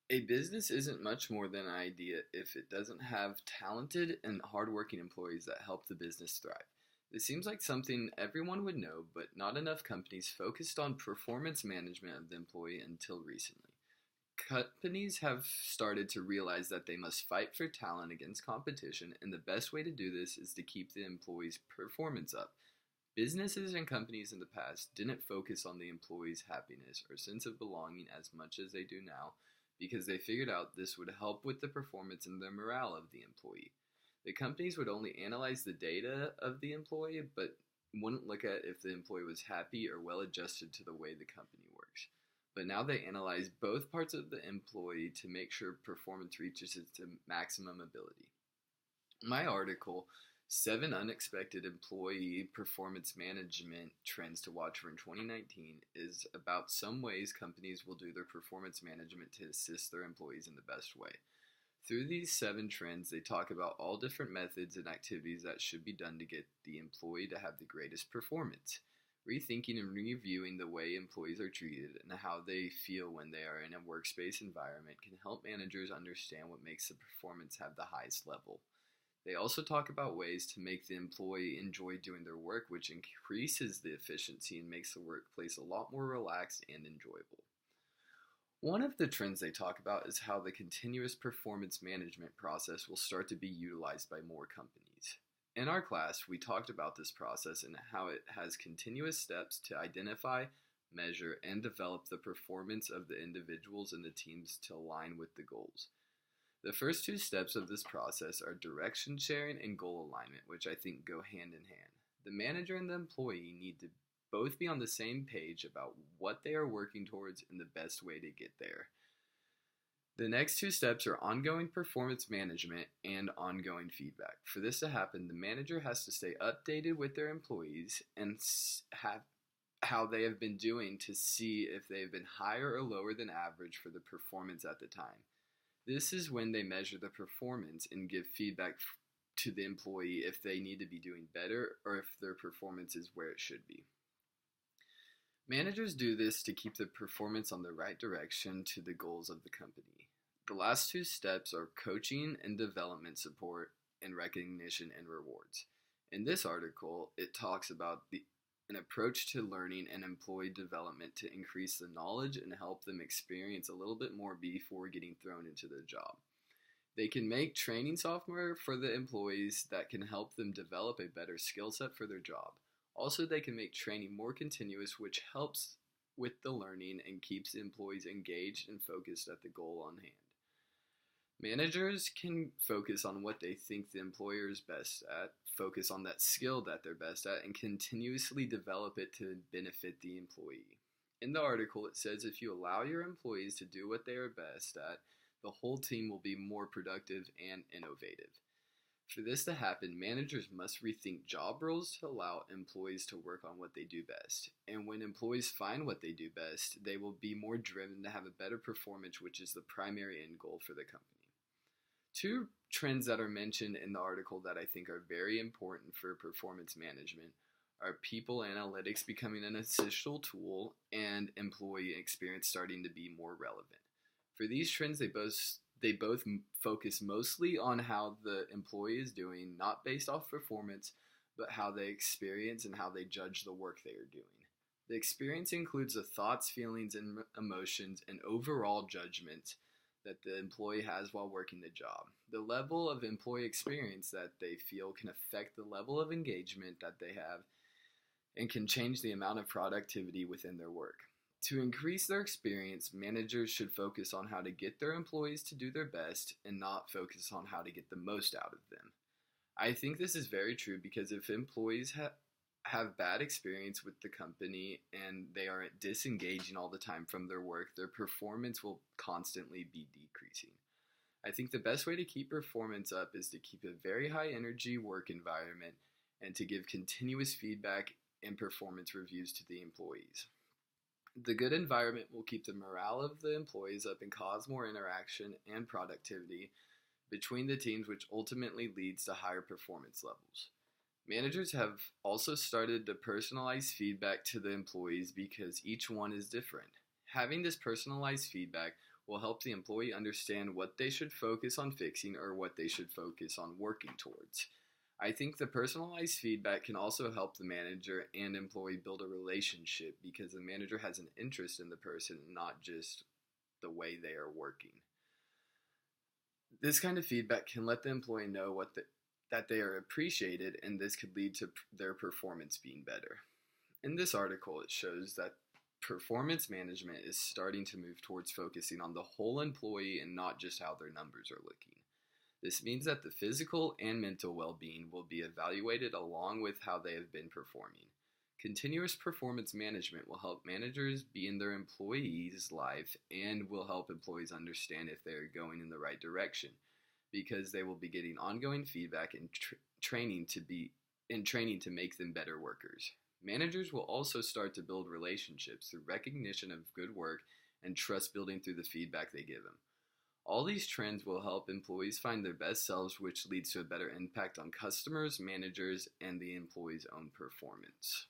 A business isn't much more than an idea if it doesn't have talented and hardworking employees that help the business thrive. This seems like something everyone would know, but not enough companies focused on performance management of the employee until recently. Companies have started to realize that they must fight for talent against competition, and the best way to do this is to keep the employees' performance up. Businesses and companies in the past didn't focus on the employees' happiness or sense of belonging as much as they do now because they figured out this would help with the performance and the morale of the employee. The companies would only analyze the data of the employee but wouldn't look at if the employee was happy or well adjusted to the way the company works. But now they analyze both parts of the employee to make sure performance reaches its maximum ability. My article, Seven Unexpected Employee Performance Management Trends to Watch for in 2019, is about some ways companies will do their performance management to assist their employees in the best way. Through these seven trends, they talk about all different methods and activities that should be done to get the employee to have the greatest performance. Rethinking and reviewing the way employees are treated and how they feel when they are in a workspace environment can help managers understand what makes the performance have the highest level. They also talk about ways to make the employee enjoy doing their work, which increases the efficiency and makes the workplace a lot more relaxed and enjoyable. One of the trends they talk about is how the continuous performance management process will start to be utilized by more companies. In our class, we talked about this process and how it has continuous steps to identify, measure, and develop the performance of the individuals and the teams to align with the goals. The first two steps of this process are direction sharing and goal alignment, which I think go hand in hand. The manager and the employee need to both be on the same page about what they are working towards and the best way to get there. The next two steps are ongoing performance management and ongoing feedback. For this to happen, the manager has to stay updated with their employees and have how they have been doing to see if they have been higher or lower than average for the performance at the time. This is when they measure the performance and give feedback to the employee if they need to be doing better or if their performance is where it should be. Managers do this to keep the performance on the right direction to the goals of the company. The last two steps are coaching and development support and recognition and rewards. In this article, it talks about an approach to learning and employee development to increase the knowledge and help them experience a little bit more before getting thrown into the job. They can make training software for the employees that can help them develop a better skill set for their job. Also, they can make training more continuous, which helps with the learning and keeps the employees engaged and focused at the goal on hand. Managers can focus on what they think the employer is best at, focus on that skill that they're best at, and continuously develop it to benefit the employee. In the article, it says if you allow your employees to do what they are best at, the whole team will be more productive and innovative. For this to happen, managers must rethink job roles to allow employees to work on what they do best. And when employees find what they do best, they will be more driven to have a better performance, which is the primary end goal for the company. Two trends that are mentioned in the article that I think are very important for performance management are people analytics becoming an essential tool and employee experience starting to be more relevant. For these trends, they both focus mostly on how the employee is doing, not based off performance, but how they experience and how they judge the work they are doing. The experience includes the thoughts, feelings, and emotions and overall judgment that the employee has while working the job. The level of employee experience that they feel can affect the level of engagement that they have and can change the amount of productivity within their work. To increase their experience, managers should focus on how to get their employees to do their best and not focus on how to get the most out of them. I think this is very true because if employees have bad experience with the company and they are disengaging all the time from their work, their performance will constantly be decreasing. I think the best way to keep performance up is to keep a very high energy work environment and to give continuous feedback and performance reviews to the employees. The good environment will keep the morale of the employees up and cause more interaction and productivity between the teams, which ultimately leads to higher performance levels. Managers have also started to personalize feedback to the employees because each one is different. Having this personalized feedback will help the employee understand what they should focus on fixing or what they should focus on working towards. I think the personalized feedback can also help the manager and employee build a relationship because the manager has an interest in the person, not just the way they are working. This kind of feedback can let the employee know that they are appreciated, and this could lead to their performance being better. In this article, it shows that performance management is starting to move towards focusing on the whole employee and not just how their numbers are looking. This means that the physical and mental well-being will be evaluated along with how they have been performing. Continuous performance management will help managers be in their employees' life and will help employees understand if they are going in the right direction, because they will be getting ongoing feedback and training to make them better workers. Managers will also start to build relationships through recognition of good work and trust building through the feedback they give them. All these trends will help employees find their best selves, which leads to a better impact on customers, managers, and the employee's own performance.